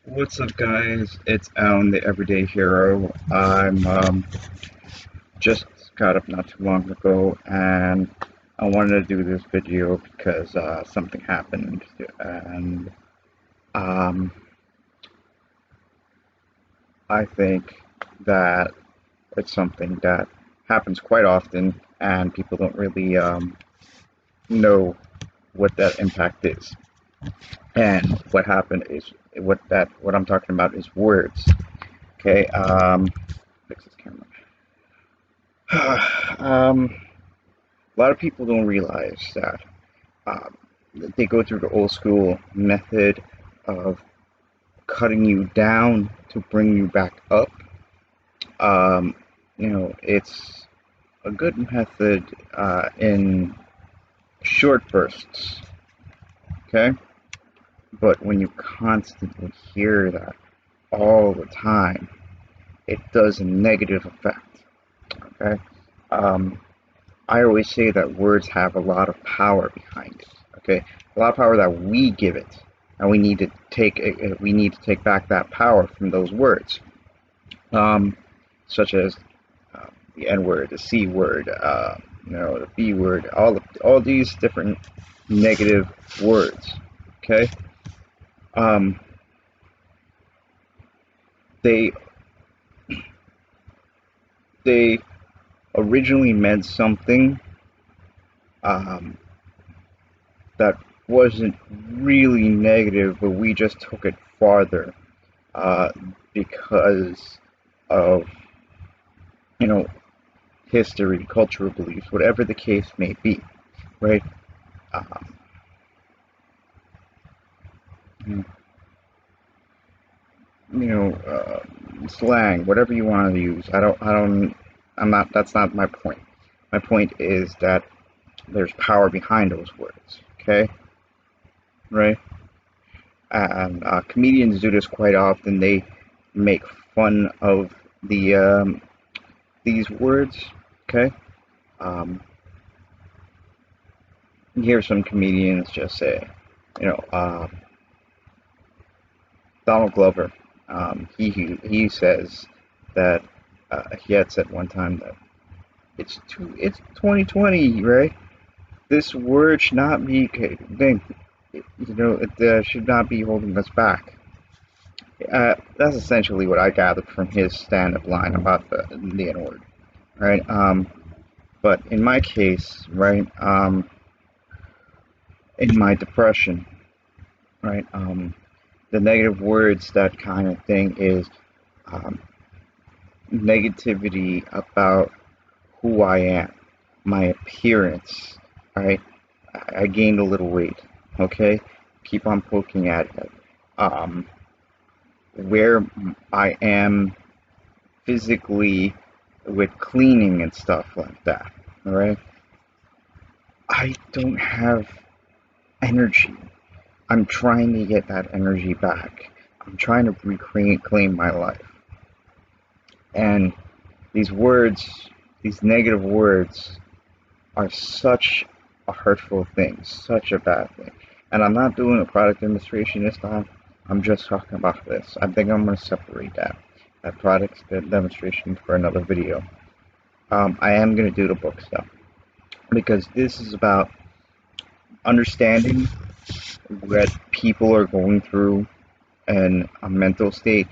What's up, guys? It's Alan, the Everyday Hero. I'm just got up not too long ago, and I wanted to do this video because something happened, and um, I think that it's something that happens quite often, and people don't really know what that impact is. And what happened is what I'm talking about is words. Okay, fix this camera. A lot of people don't realize that um, they go through the old school method of cutting you down to bring you back up. Um, it's a good method in short bursts, okay? But when you constantly hear that all the time, it does a negative effect, okay? Um, I always say that words have a lot of power behind it. Okay, a lot of power that we give it, and we need to take back that power from those words, such as the N word, the C word, the B word, all these different negative words. Okay, um, they they originally meant something um, that wasn't really negative, but we just took it farther uh, because of you know history, cultural beliefs, whatever the case may be, right? Um, slang, whatever you want to use. I'm not. That's not my point. My point is that there's power behind those words. Okay, right? And comedians do this quite often. They make fun of these words. Okay. Um, you hear some comedians just say, you know, uh, Donald Glover. He says that he had said one time that it's 2020, right? This word should not be it should not be holding us back. That's essentially what I gathered from his stand-up line about the N word, right? But in my case, right, in my depression, right, the negative words, that kind of thing is um, negativity about who I am, my appearance, right? I gained a little weight, okay? Keep on poking at it. Um, where I am physically with cleaning and stuff like that, all right? I don't have energy. I'm trying to get that energy back. I'm trying to reclaim my life. And these words, these negative words, are such a hurtful thing, such a bad thing. And I'm not doing a product demonstration this time. I'm just talking about this. I think I'm going to separate that product demonstration for another video. I am going to do the book stuff because this is about understanding what people are going through and a mental state.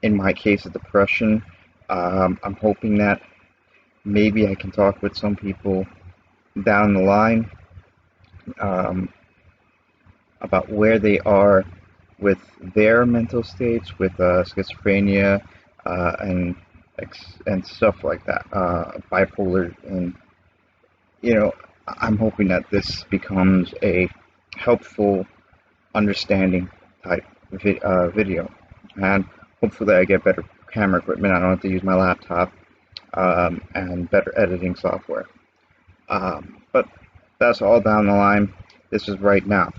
In my case of depression, I'm hoping that maybe I can talk with some people down the line um, about where they are with their mental states, with schizophrenia and stuff like that, bipolar, and you know, I'm hoping that this becomes a helpful, understanding type video, and hopefully I get better camera equipment. I don't have to use my laptop and better editing software. But that's all down the line. This is right now.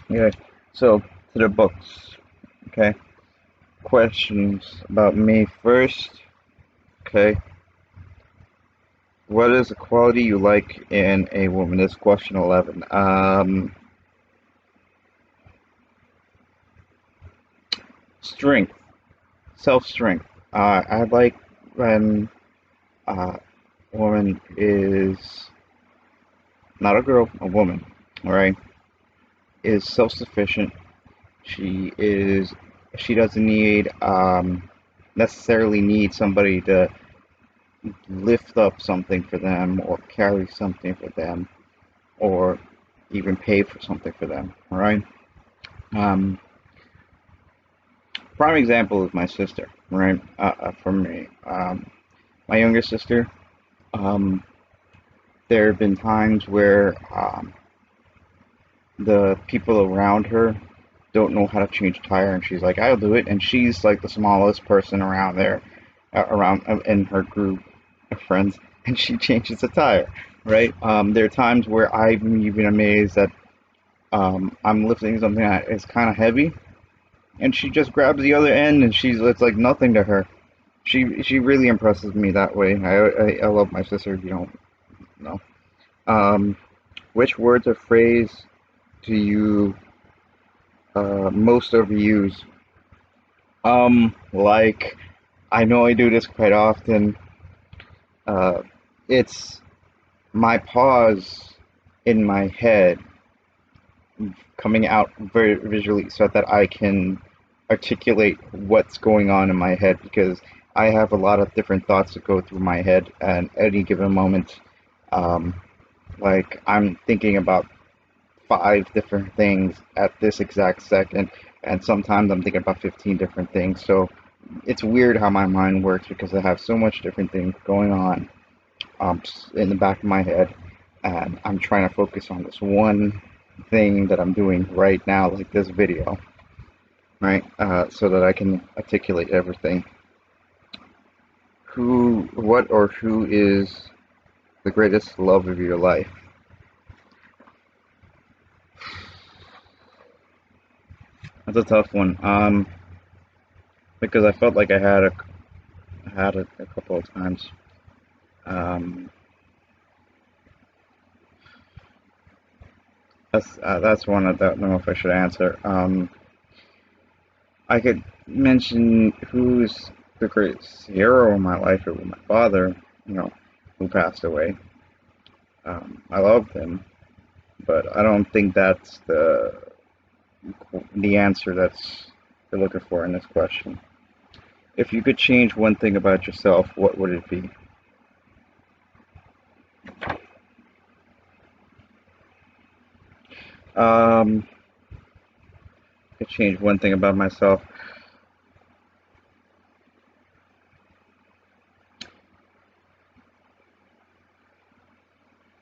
Okay, so to the books. Okay, questions about me first. Okay, what is a quality you like in a woman? This is question 11. Strength, self-strength. I like when a woman is not a girl, a woman, all right, is self-sufficient. She is. She doesn't need necessarily need somebody to lift up something for them or carry something for them or even pay for something for them. All right. Um, Prime example is my sister. Right. For me, my younger sister. Um, there have been times where the people around her don't know how to change a tire, and she's like, "I'll do it," and she's like the smallest person around there, around in her group of friends, and she changes a tire, right? There are times where I'm even amazed that I'm lifting something that is kind of heavy, and she just grabs the other end, and it's like nothing to her. She really impresses me that way. I love my sister. If you don't know, which words or phrase do you most overuse? Like I know I do this quite often. Uh, it's my pause in my head coming out very visually so that I can articulate what's going on in my head because I have a lot of different thoughts that go through my head at any given moment. Um, like I'm thinking about five different things at this exact second, and sometimes I'm thinking about 15 different things. So it's weird how my mind works because I have so much different things going on in the back of my head, and I'm trying to focus on this one thing that I'm doing right now, like this video, right? So that I can articulate everything. What, or who is the greatest love of your life? That's a tough one. Because I felt like I had it a couple of times. Um, that's one I don't know if I should answer. I could mention who's the greatest hero in my life. It was my father, you know, who passed away. I loved him, but I don't think that's the answer that's you're looking for in this question. If you could change one thing about yourself, what would it be? Um, I could change one thing about myself.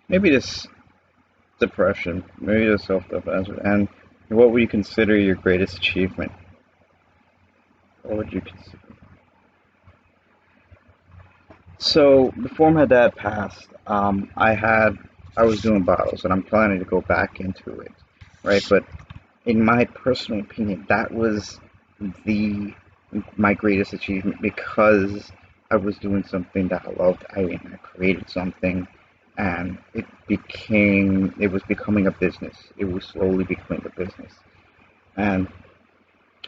Maybe this depression, maybe the self-defense, and what would you consider your greatest achievement? What would you consider? So before my dad passed, I was doing bottles, and I'm planning to go back into it, right? But in my personal opinion, that was the my greatest achievement because I was doing something that I loved. I created something, and it was becoming a business. It was slowly becoming a business, and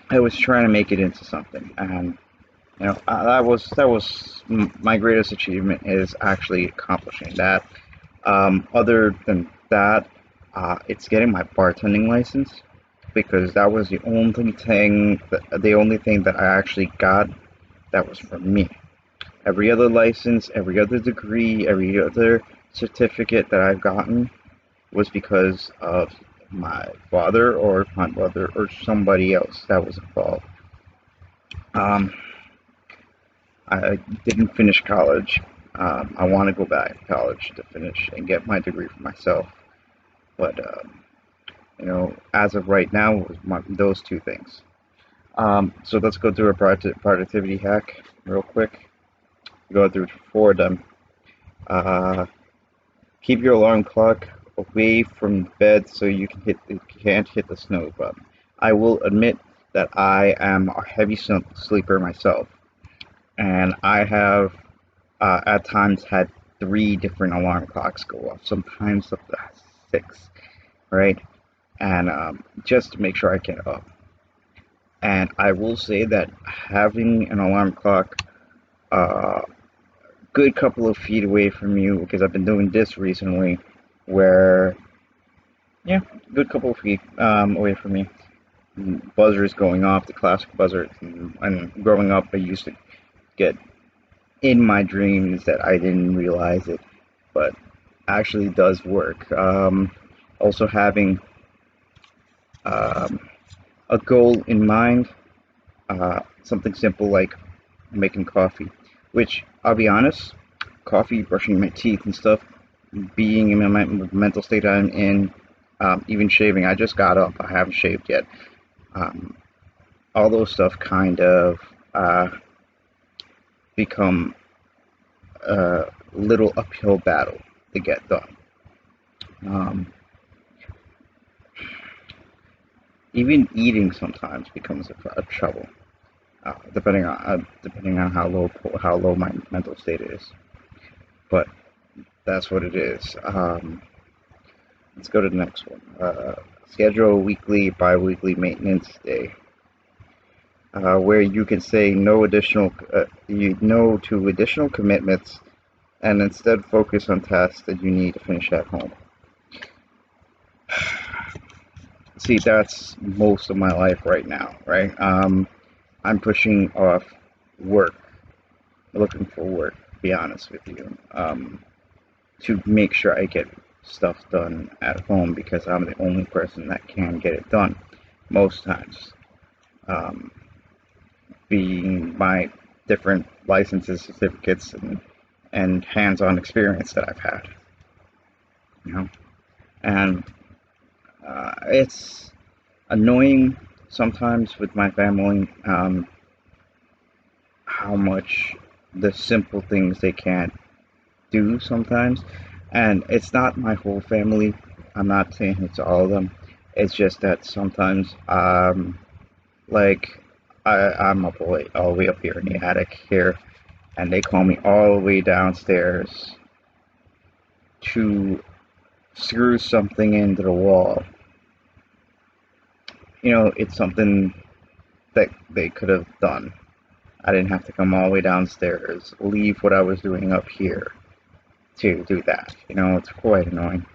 I was trying to make it into something. And my greatest achievement is actually accomplishing that. Other than that, it's getting my bartending license because that was the only thing that I actually got that was for me. Every other license, every other degree, every other certificate that I've gotten was because of my father or my mother or somebody else that was involved. Um, I didn't finish college. I want to go back to college to finish and get my degree for myself. But as of right now, it was those two things. So let's go through a productivity hack real quick. Go through four of them. Uh, Keep your alarm clock away from bed so you can't hit the snooze button. I will admit that I am a heavy sleeper myself, and I have at times had three different alarm clocks go off, sometimes up to six, right? And just to make sure I get up. And I will say that having an alarm clock a good couple of feet away from you, because I've been doing this recently, where, yeah, good couple of feet away from me, buzzers going off, the classic buzzer. And growing up, I used to get in my dreams that I didn't realize it, but actually does work. Also having um, a goal in mind, something simple like making coffee, which I'll be honest, coffee, brushing my teeth and stuff, being in my mental state I'm in, even shaving. I just got up. I haven't shaved yet. Um, all those stuff kind of become a little uphill battle to get done. Um, Even eating sometimes becomes a trouble, depending on how low my mental state is. But that's what it is. Let's go to the next one. Schedule a weekly, bi-weekly maintenance day, where you can say no to additional commitments, and instead focus on tasks that you need to finish at home. See, that's most of my life right now, right? I'm pushing off work, looking for work, to be honest with you, to make sure I get stuff done at home because I'm the only person that can get it done most times. Um, Being my different licenses, certificates, and hands-on experience that I've had, you know, and it's annoying sometimes with my family, how much the simple things they can't do sometimes. And it's not my whole family. I'm not saying it's all of them. It's just that sometimes, like, I'm all the way up here in the attic here, and they call me all the way downstairs to screw something into the wall. It's something that they could have done. I didn't have to come all the way downstairs, leave what I was doing up here to do that. It's quite annoying.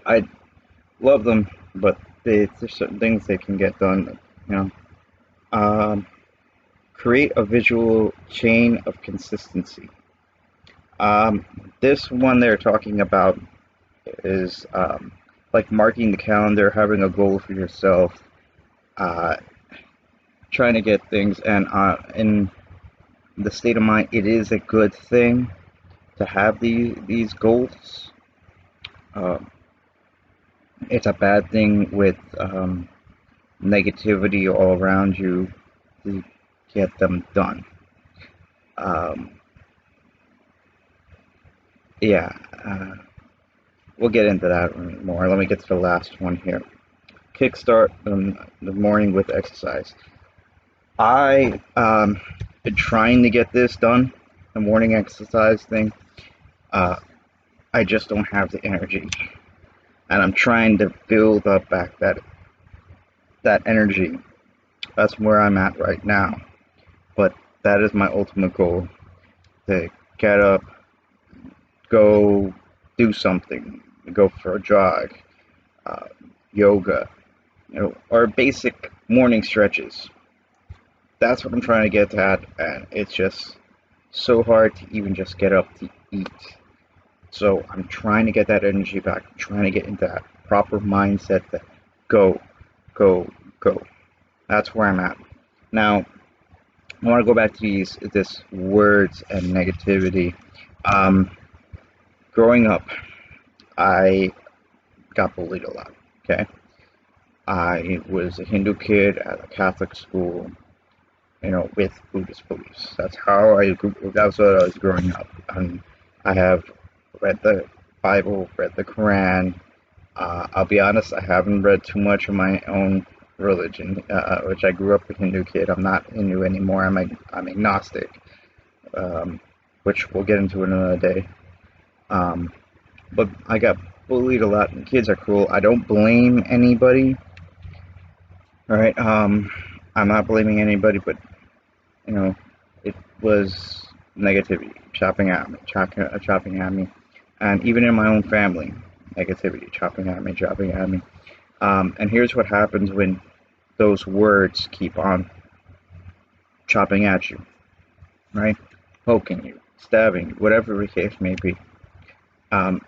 I love them, but there's certain things they can get done. You know, um, Create a visual chain of consistency. Um, this one they're talking about is like marking the calendar, having a goal for yourself, uh, trying to get things, and in the state of mind, it is a good thing to have these goals. Um, it's a bad thing with negativity all around you to get them done. Um, yeah, uh, we'll get into that more. Let me get to the last one here. Kickstart the morning with exercise. I been trying to get this done, the morning exercise thing. Uh, I just don't have the energy, and I'm trying to build up back that energy. That's where I'm at right now. But that is my ultimate goal: to get up, go do something, go for a jog, uh, yoga, or basic morning stretches. That's what I'm trying to get at, and it's just so hard to even just get up to eat. So I'm trying to get that energy back. I'm trying to get into that proper mindset that go, go, go. That's where I'm at. Now, I want to go back to this words and negativity. Um, Growing up, I got bullied a lot. Okay, I was a Hindu kid at a Catholic school, with Buddhist beliefs. That's what I was growing up. And I have read the Bible, read the Quran. I'll be honest, I haven't read too much of my own religion, which I grew up a Hindu kid. I'm not Hindu anymore. I'm agnostic, um, which we'll get into another day. Um, but I got bullied a lot, and kids are cruel. I don't blame anybody, All right. I'm not blaming anybody, but you know, it was negativity chopping at me, and even in my own family, negativity chopping at me. And here's what happens when those words keep on chopping at you, right? Poking you, stabbing you, whatever the case may be. Um,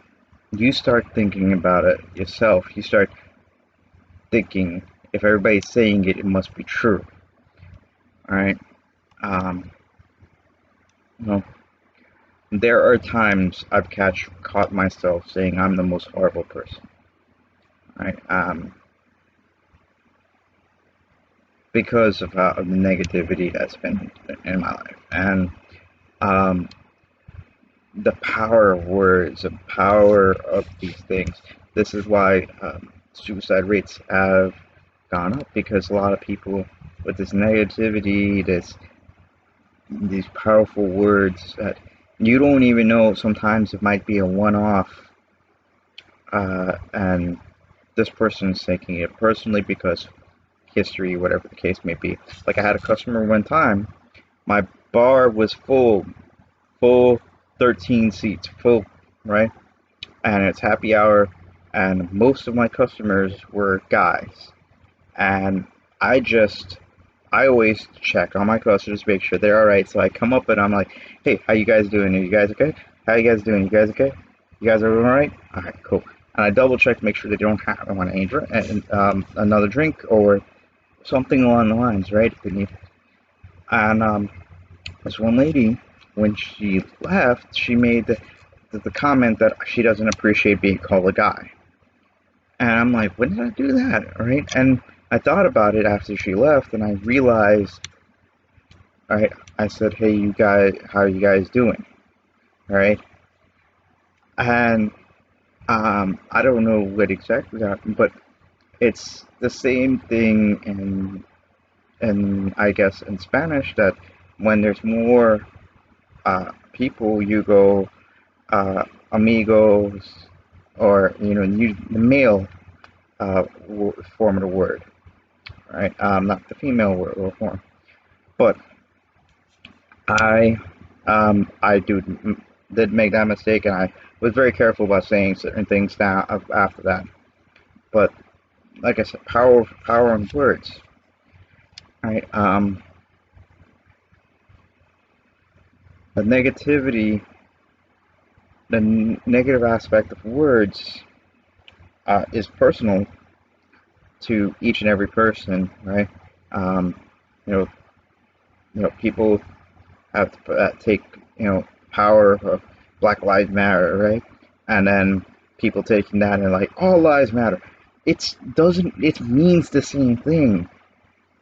you start thinking about it yourself. You start thinking, if everybody's saying it, it must be true. All right. Um, you know, there are times I've caught myself saying I'm the most horrible person. Right. Because of the negativity that's been in my life, and um, the power of words, the power of these things. This is why suicide rates have gone up, because a lot of people with this negativity, these powerful words that you don't even know. Sometimes it might be a one-off, and this person's taking it personally because history, whatever the case may be. Like I had a customer one time. My bar was full, 13 seats, full, right? And it's happy hour, and most of my customers were guys. And I just, I always check on my customers to make sure they're all right. So I come up and I'm like, "Hey, how you guys doing? Are you guys okay? How you guys doing? You guys okay? You guys are all right? All right, cool." And I double check to make sure they don't have want any drink, another drink or something along the lines, right? If they need. And this one lady, when she left, she made the comment that she doesn't appreciate being called a guy. And I'm like, when did I do that? Right? And I thought about it after she left, and I realized, all right, I said, "Hey, you guys, how are you guys doing?" All right, and I don't know what exactly happened, but it's the same thing in I guess in Spanish, that when there's more people, you go amigos, or the male form of the word, right? Not the female word or form. But I did make that mistake, and I was very careful about saying certain things down after that. But like I said, power in words, right? The negativity, the negative aspect of words is personal to each and every person, right? Um, you know, people have to take power of Black Lives Matter, right? And then people taking that and like all lives matter. It means the same thing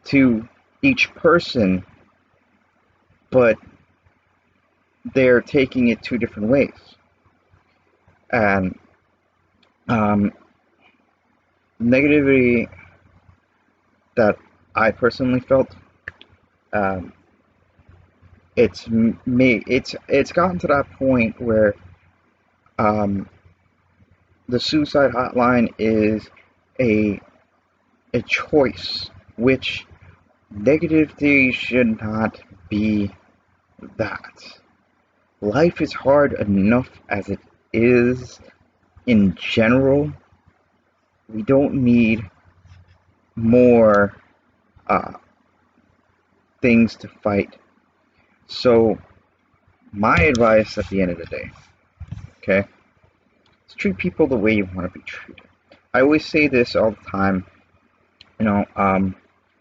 to each person, but they're taking it two different ways. And um, negativity that I personally felt, um, it's gotten to that point where um, the suicide hotline is a a choice, which negativity should not be that. Life is hard enough as it is in general. We don't need more uh, things to fight. So, my advice at the end of the day, okay, is treat people the way you want to be treated. I always say this all the time, you know,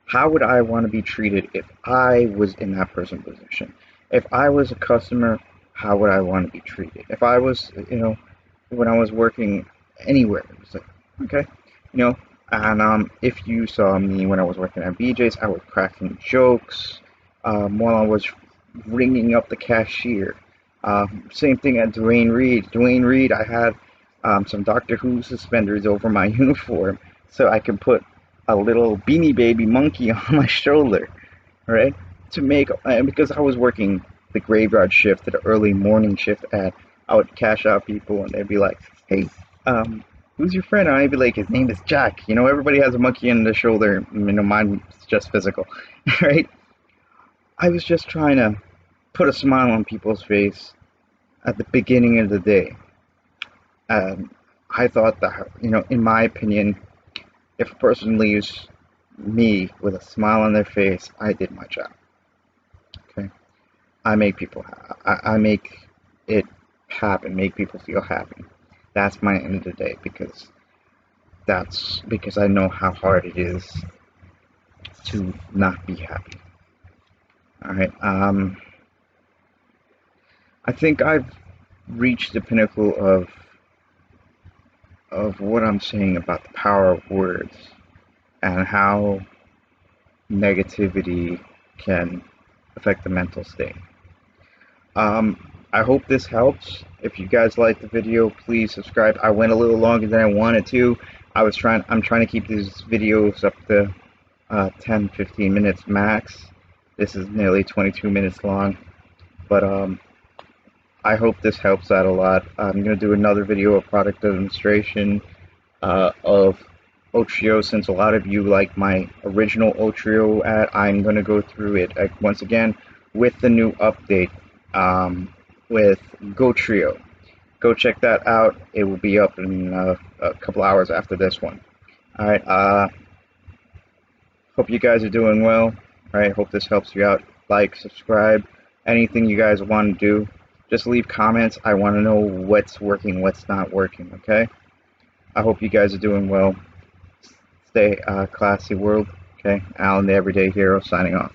how would I want to be treated if I was in that person's position? If I was a customer, how would I want to be treated? If I was, when I was working anywhere, it was like, okay, you know, and if you saw me when I was working at BJ's, I was cracking jokes while I was ringing up the cashier. Same thing at Dwayne Reed. Dwayne Reed, I had some Doctor Who suspenders over my uniform so I could put a little Beanie Baby monkey on my shoulder, right? To make, and because I was working the graveyard shift, the early morning shift, I would cash out people, and they'd be like, "Hey, Who's your friend? I'd be like, his name is Jack. You know, everybody has a monkey in the shoulder. You know, mine's just physical, right? I was just trying to put a smile on people's face at the beginning of the day. Um, I thought that, you know, in my opinion, if a person leaves me with a smile on their face, I did my job. Okay, I make people. I make it happen. Make people feel happy. That's my end of the day because I know how hard it is to not be happy. All right. I think I've reached the pinnacle of what I'm saying about the power of words and how negativity can affect the mental state. I hope this helps. If you guys like the video, please subscribe. I went a little longer than I wanted to. I'm trying to keep these videos up to 10-15 minutes max. This is nearly 22 minutes long, but I hope this helps out a lot. I'm going to do another video of product demonstration of Otrio. Since a lot of you like my original Otrio ad, I'm going to go through it once again with the new update with GoTrio. Go check that out. It will be up in a couple hours after this one. Alright, hope you guys are doing well. Alright, hope this helps you out. Like, subscribe, anything you guys want to do. Just leave comments. I want to know what's working, what's not working, okay? I hope you guys are doing well. Stay classy, world. Okay, Alan the Everyday Hero signing off.